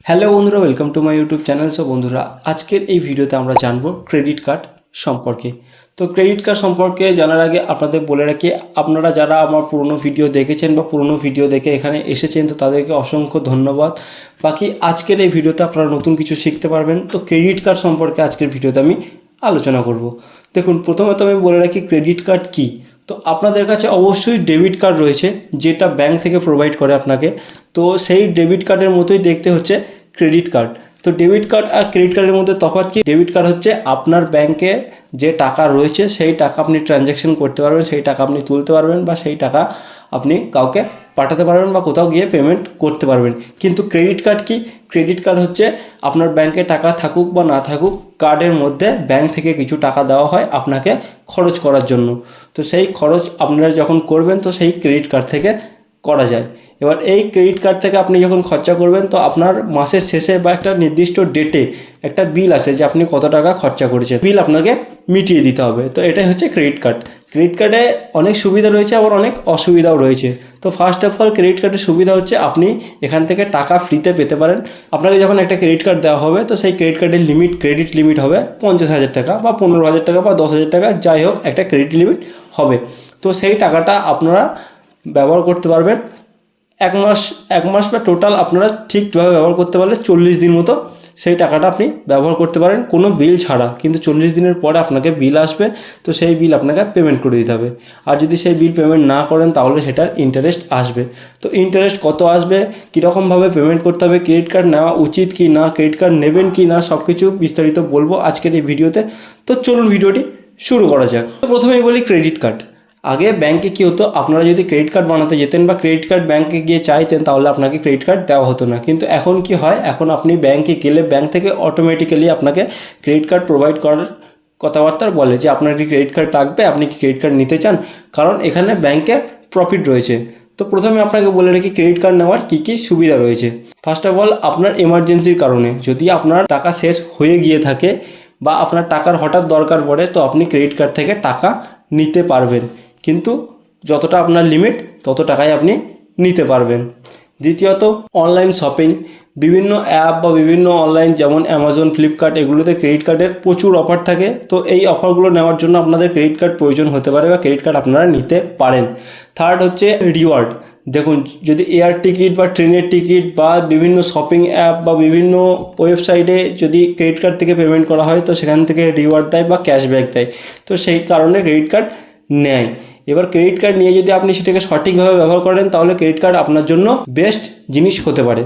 Hello বন্ধুরা, welcome to my YouTube channel. So বন্ধুরা, আজকের এই ভিডিওতে আমরা জানবো ক্রেডিট কার্ড সম্পর্কে। তো ক্রেডিট কার্ড সম্পর্কে জানার আগে আপনাদের বলে রাখি, আপনারা যারা আমার পুরনো ভিডিও দেখেছেন বা পুরনো ভিডিও দেখে এখানে এসেছেন, তো তাদেরকে অসংখ্য ধন্যবাদ। বাকি আজকের এই ভিডিওতে আপনারা নতুন কিছু শিখতে পারবেন। তো ক্রেডিট কার্ড সম্পর্কে আজকের ভিডিওতে আমি আলোচনা করব। দেখুন, প্রথমত আমি বলে রাখি ক্রেডিট কার্ড কী। তো আপনাদের কাছে অবশ্যই ডেবিট কার্ড রয়েছে, যেটা ব্যাংক থেকে প্রোভাইড করে আপনাকে। তো সেই ডেবিট কার্ডের মতোই দেখতে হচ্ছে ক্রেডিট কার্ড। তো ডেবিট কার্ড আর ক্রেডিট কার্ডের মধ্যে তফাৎ কি? ডেবিট কার্ড হচ্ছে আপনার ব্যাংকে যে টাকা রয়েছে সেই টাকা আপনি ট্রানজ্যাকশন করতে পারবেন, সেই টাকা আপনি তুলতে পারবেন বা সেই টাকা আপনি কাউকে পাঠাতে পারবেন বা কোথাও গিয়ে পেমেন্ট করতে পারবেন। কিন্তু ক্রেডিট কার্ড কি? ক্রেডিট কার্ড হচ্ছে আপনার ব্যাংকে টাকা থাকুক বা না থাকুক, কার্ডের মধ্যে ব্যাংক থেকে কিছু টাকা দেওয়া হয় আপনাকে খরচ করার জন্য। তো সেই খরচ আপনারা যখন করবেন তো সেই ক্রেডিট কার্ড থেকে করা যায়। এবার এই ক্রেডিট কার্ড থেকে আপনি যখন খরচা করবেন তো আপনার মাসের শেষে বা একটা নির্দিষ্ট ডেটে একটা বিল আসে যে আপনি কত টাকা খরচা করেছেন, বিল আপনাকে মিটিয়ে দিতে হবে। তো এটাই হচ্ছে ক্রেডিট কার্ড। ক্রেডিট কার্ডে অনেক সুবিধা রয়েছে, আবার অনেক অসুবিধাও রয়েছে। তো ফার্স্ট অফ অল, ক্রেডিট কার্ডের সুবিধা হচ্ছে আপনি এখান থেকে টাকা ফ্রিতে পেতে পারেন। আপনাকে যখন একটা ক্রেডিট কার্ড দেওয়া হবে তো সেই ক্রেডিট কার্ডের ক্রেডিট লিমিট হবে 50,000 টাকা বা 15,000 টাকা বা 10,000 টাকা, যাই হোক একটা ক্রেডিট লিমিট হবে। তো সেই টাকাটা আপনারা ব্যবহার করতে পারবেন এক মাস বা টোটাল আপনারা ঠিকভাবে ব্যবহার করতে পারলে 40 দিন মতো সেই টাকাটা আপনি ব্যবহার করতে পারেন কোনো বিল ছাড়া। কিন্তু 40 দিনের পরে আপনাকে বিল আসবে, তো সেই বিল আপনাকে পেমেন্ট করে দিতে হবে। আর যদি সেই বিল পেমেন্ট না করেন তাহলে সেটার ইন্টারেস্ট আসবে। তো ইন্টারেস্ট কত আসবে, কীরকমভাবে পেমেন্ট করতে হবে, ক্রেডিট কার্ড নেওয়া উচিত কি না, ক্রেডিট কার্ড নেবেন কি না, সব কিছু বিস্তারিত বলবো আজকের এই ভিডিওতে। তো চলুন ভিডিওটি শুরু করা যাক। তো প্রথমেই বলি ক্রেডিট কার্ড। আগে ব্যাংকে কী হতো, আপনারা যদি ক্রেডিট কার্ড বানাতে যেতেন বা ক্রেডিট কার্ড ব্যাংকে গিয়ে চাইতেন তাহলে আপনাকে ক্রেডিট কার্ড দেওয়া হতো না। কিন্তু এখন কি হয়, এখন আপনি ব্যাংকে গেলে ব্যাংক থেকে অটোমেটিক্যালি আপনাকে ক্রেডিট কার্ড প্রোভাইড করার কথাবার্তা বলে যে আপনার কি ক্রেডিট কার্ড লাগবে, আপনি কি ক্রেডিট কার্ড নিতে চান, কারণ এখানে ব্যাংকের প্রফিট রয়েছে। তো প্রথমে আপনাকে বলে রাখি ক্রেডিট কার্ড নেওয়ার কী কী সুবিধা রয়েছে। ফার্স্ট অফ অল, আপনার এমার্জেন্সির কারণে যদি আপনার টাকা শেষ হয়ে গিয়ে থাকে বা আপনার টাকার হঠাৎ দরকার পড়ে তো আপনি ক্রেডিট কার্ড থেকে টাকা নিতে পারবেন, কিন্তু যতটা আপনার লিমিট তত টাকাই আপনি নিতে পারবেন। দ্বিতীয়ত, অনলাইন শপিং, বিভিন্ন অ্যাপ বা বিভিন্ন অনলাইন যেমন অ্যামাজন, ফ্লিপকার্ট, এগুলোতে ক্রেডিট কার্ডের প্রচুর অফার থাকে। তো এই অফারগুলো নেওয়ার জন্য আপনাদের ক্রেডিট কার্ড প্রয়োজন হতে পারে বা ক্রেডিট কার্ড আপনারা নিতে পারেন। থার্ড হচ্ছে রিওয়ার্ড। দেখুন, যদি এয়ার টিকিট বা ট্রেনের টিকিট বা বিভিন্ন শপিং অ্যাপ বা বিভিন্ন ওয়েবসাইটে যদি ক্রেডিট কার্ড থেকে পেমেন্ট করা হয় তো সেখান থেকে রিওয়ার্ড দেয় বা ক্যাশব্যাক দেয়। তো সেই কারণে ক্রেডিট কার্ড নেয়। এবার ক্রেডিট কার্ড নিয়ে যদি আপনি সেটাকে সঠিকভাবে ব্যবহার করেন তাহলে ক্রেডিট কার্ড আপনার জন্য বেস্ট জিনিস হতে পারে।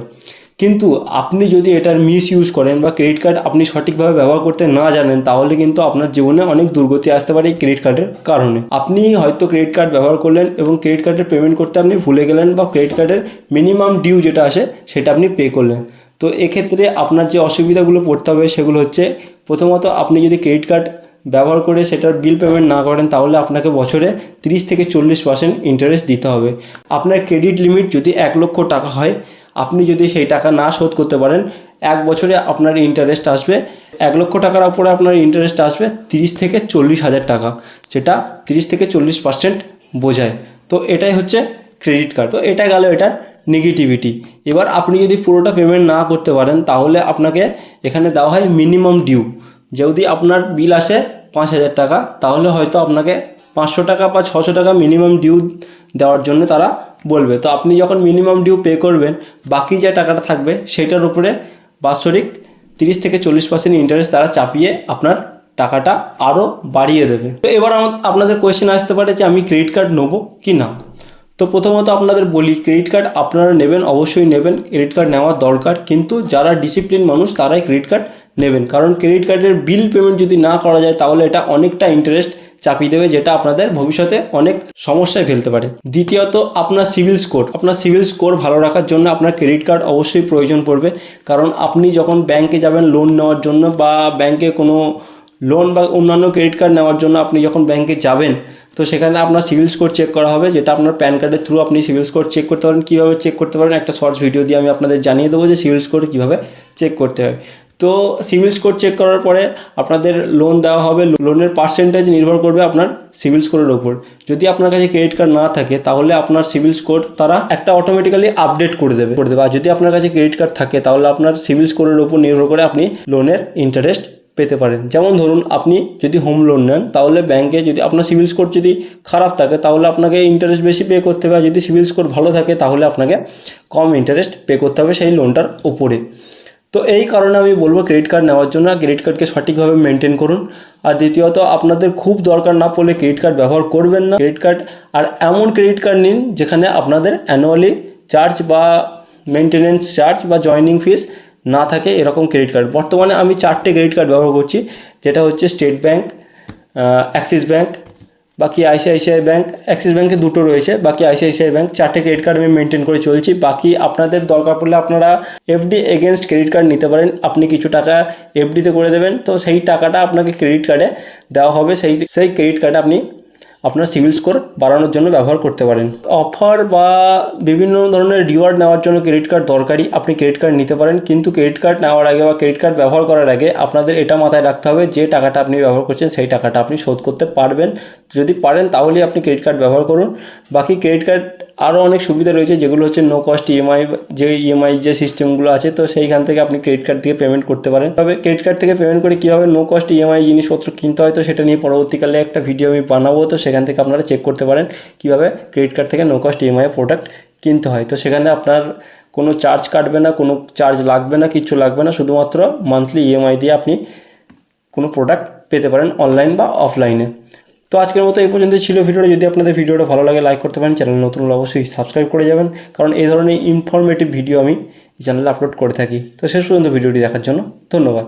কিন্তু আপনি যদি এটার ইউজ করেন বা ক্রেডিট কার্ড আপনি সঠিকভাবে ব্যবহার করতে না জানেন তাহলে কিন্তু আপনার জীবনে অনেক দুর্গতি আসতে পারে এই ক্রেডিট কার্ডের কারণে। আপনি হয়তো ক্রেডিট কার্ড ব্যবহার করলেন এবং ক্রেডিট কার্ডের পেমেন্ট করতে আপনি ভুলে গেলেন বা ক্রেডিট কার্ডের মিনিমাম ডিউ যেটা আসে সেটা আপনি পে করলেন। তো এক্ষেত্রে আপনার যে অসুবিধাগুলো পড়তে হবে সেগুলো হচ্ছে, প্রথমত আপনি যদি ক্রেডিট কার্ড ব্যবহার করে সেটার বিল পেমেন্ট না করেন তাহলে আপনাকে বছরে 30 থেকে 40% ইন্টারেস্ট দিতে হবে। আপনার ক্রেডিট লিমিট যদি 1 লক্ষ টাকা হয়, আপনি যদি সেই টাকা না শোধ করতে পারেন, 1 বছরে আপনার ইন্টারেস্ট আসবে 1 লক্ষ টাকার উপরে আপনার ইন্টারেস্ট আসবে 30 থেকে 40,000 টাকা, যেটা 30 থেকে 40% বোঝায়। তো এটাই হচ্ছে ক্রেডিট কার্ড। তো এটা গেল এটার নেগেটিভিটি। এবার আপনি যদি পুরোটা পেমেন্ট না করতে পারেন তাহলে আপনাকে এখানে দেওয়া হয় মিনিমাম ডিউ। যদি আপনার বিল আসে 5,000 টাকা তাহলে হয়তো আপনাকে 500 টাকা বা 600 টাকা মিনিমাম ডিউ দেওয়ার জন্য তারা বলবে। তো আপনি যখন মিনিমাম ডিউ পে করবেন, বাকি যে টাকাটা থাকবে সেটার উপরে বাৎসরিক 30 থেকে 40% ইন্টারেস্ট তারা চাপিয়ে আপনার টাকাটা আরও বাড়িয়ে দেবে। তো এবার আপনাদের কোয়েশ্চেন আসতে পারে যে আমি ক্রেডিট কার্ড নেবো কি না। তো প্রথমত আপনাদের বলি, ক্রেডিট কার্ড আপনারা নেবেন, অবশ্যই নেবেন, ক্রেডিট কার্ড নেওয়ার দরকার। কিন্তু যারা ডিসিপ্লিন মানুষ তারাই ক্রেডিট কার্ড নেবেন, কারণ ক্রেডিট কার্ডের বিল পেমেন্ট যদি না করা যায় তাহলে এটা অনেকটা ইন্টারেস্ট চাপিয়ে দেবে, যেটা আপনাদের ভবিষ্যতে অনেক সমস্যায় ফেলতে পারে। দ্বিতীয়ত, আপনার সিভিল স্কোর ভালো রাখার জন্য আপনার ক্রেডিট কার্ড অবশ্যই প্রয়োজন পড়বে। কারণ আপনি যখন ব্যাংকে যাবেন লোন নেওয়ার জন্য বা ব্যাংকে কোনো লোন বা অন্যান্য ক্রেডিট কার্ড নেওয়ার জন্য আপনি যখন ব্যাংকে যাবেন তো সেখানে আপনার সিভিল স্কোর চেক করা হবে, যেটা আপনার প্যান কার্ডের থ্রু আপনি সিভিল স্কোর চেক করতে পারেন। কীভাবে চেক করতে পারেন একটা শর্টস ভিডিও দিয়ে আমি আপনাদের জানিয়ে দেবো যে সিভিল স্কোর কীভাবে চেক করতে হয়। তো সিভিল স্কোর চেক করার পরে আপনাদের লোন দেওয়া হবে। লোনের পার্সেন্টেজ নির্ভর করবে আপনার সিভিল স্কোরের ওপর। যদি আপনার কাছে ক্রেডিট কার্ড না থাকে তাহলে আপনার সিভিল স্কোর তারা একটা অটোমেটিক্যালি আপডেট করে দেবে। আর যদি আপনার কাছে ক্রেডিট কার্ড থাকে তাহলে আপনার সিভিল স্কোরের ওপর নির্ভর করে আপনি লোনের ইন্টারেস্ট পেতে পারেন। যেমন ধরুন আপনি যদি হোম লোন নেন তাহলে ব্যাংকে যদি আপনার সিভিল স্কোর যদি খারাপ থাকে তাহলে আপনাকে ইন্টারেস্ট বেশি পে করতে হবে, আর যদি সিভিল স্কোর ভালো থাকে তাহলে আপনাকে কম ইন্টারেস্ট পে করতে হবে সেই লোনটার ওপরে। তো এই কারণে আমি বলবো ক্রেডিট কার্ড নেওয়ার জন্য ক্রেডিট কার্ডকে সঠিকভাবে মেনটেন করুন। আর দ্বিতীয়ত আপনাদের খুব দরকার না পড়লে ক্রেডিট কার্ড ব্যবহার করবেন না। ক্রেডিট কার্ড আর এমন ক্রেডিট কার্ড নিন যেখানে আপনাদের অ্যানুয়ালি চার্জ বা মেনটেনেন্স চার্জ বা জয়নিং ফিস না থাকে, এরকম ক্রেডিট কার্ড। বর্তমানে আমি 4টে ক্রেডিট কার্ড ব্যবহার করছি, যেটা হচ্ছে স্টেট ব্যাঙ্ক, অ্যাক্সিস ব্যাঙ্ক, বাকি আইসিআইসিআই ব্যাঙ্ক। অ্যাক্সিস ব্যাঙ্কে 2টো রয়েছে, বাকি আইসিআইসিআই ব্যাঙ্ক। 4টে ক্রেডিট কার্ড আমি মেনটেন করে চলছি। বাকি আপনাদের দরকার পড়লে আপনারা এফডি এগেনস্ট ক্রেডিট কার্ড নিতে পারেন। আপনি কিছু টাকা এফডিতে করে দেবেন, তো সেই টাকাটা আপনাকে ক্রেডিট কার্ডে দেওয়া হবে। সেই ক্রেডিট কার্ডে আপনি আপনার সিভিল স্কোর বাড়ানোর জন্য ব্যবহার করতে পারেন। অফার বা বিভিন্ন ধরনের রিওয়ার্ড নেওয়ার জন্য ক্রেডিট কার্ড দরকারি, আপনি ক্রেডিট কার্ড নিতে পারেন। কিন্তু ক্রেডিট কার্ড নেওয়ার আগে বা ক্রেডিট কার্ড ব্যবহার করার আগে আপনাদের এটা মাথায় রাখতে হবে যে টাকাটা আপনি ব্যবহার করছেন সেই টাকাটা আপনি শোধ করতে পারবেন। যদি পারেন তাহলেই আপনি ক্রেডিট কার্ড ব্যবহার করুন। বাকি ক্রেডিট কার্ড আরও অনেক সুবিধা রয়েছে, যেগুলো হচ্ছে নো কস্ট ইএমআই, যে ইএমআই যে সিস্টেমগুলো আছে, তো সেইখান থেকে আপনি ক্রেডিট কার্ড থেকে পেমেন্ট করতে পারেন। তবে ক্রেডিট কার্ড থেকে পেমেন্ট করে কীভাবে নো কস্ট ইএমআই জিনিসপত্র কিনতে হয়, তো সেটা নিয়ে পরবর্তীকালে একটা ভিডিও আমি বানাবো। তো সেখান থেকে আপনারা চেক করতে পারেন কীভাবে ক্রেডিট কার্ড থেকে নো কস্ট ইএমআই প্রোডাক্ট কিনতে হয়। তো সেখানে আপনার কোনো চার্জ কাটবে না, কোনো চার্জ লাগবে না, কিচ্ছু লাগবে না। শুধুমাত্র মান্থলি ইএমআই দিয়ে আপনি কোনো প্রোডাক্ট পেতে পারেন অনলাইন বা অফলাইনে। তো আজকের মতো এই পর্যন্ত ছিল ভিডিওটা। যদি আপনাদের ভিডিওটা ভালো লাগে লাইক করতে পারেন, চ্যানেল নতুন হলে অবশ্যই সাবস্ক্রাইব করে যাবেন, কারণ এই ধরনের ইনফরমেটিভ ভিডিও আমি এই চ্যানেলে আপলোড করে থাকি। তো শেষ পর্যন্ত ভিডিওটি দেখার জন্য ধন্যবাদ।